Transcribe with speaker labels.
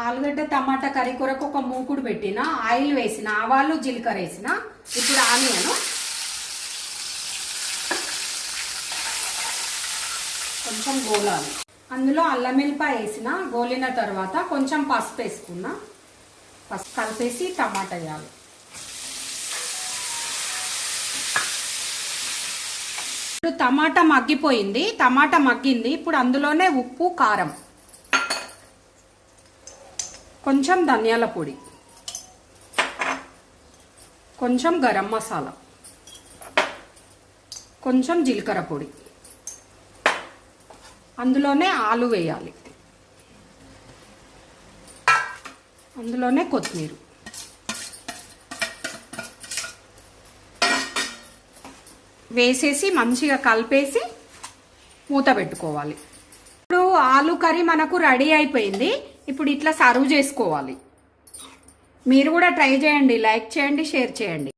Speaker 1: ఆలుగడ్డ టమాటా కర్రీ కొరకు ఒక మూకుడు పెట్టిన, ఆయిల్ వేసిన, ఆవాలు జీలకర్ర వేసిన. ఇప్పుడు ఆనియన్ కొంచెం గోలాలి. అందులో అల్లం వెల్లిపాయ వేసిన, గోలిన తర్వాత కొంచెం పసుపు వేసుకున్నా. పసుపు కలిపేసి టమాటా వేయాలి. ఇప్పుడు టమాటా మగ్గిపోయింది, టమాటా మగ్గింది. ఇప్పుడు అందులోనే ఉప్పు, కారం, కొంచెం ధనియాల పొడి, కొంచెం గరం మసాలా, కొంచెం జీలకర్ర పొడి, అందులోనే ఆలు వేయాలి, అందులోనే కొత్తిమీర వేసేసి మంచిగా కలిపేసి మూత పెట్టుకోవాలి. ఇప్పుడు ఆలు కర్రీ మనకు రెడీ అయిపోయింది. ఇప్పుడు ఇట్లా సర్వ్ చేసుకోవాలి. మీరు కూడా ట్రై చేయండి, లైక్ చేయండి, షేర్ చేయండి.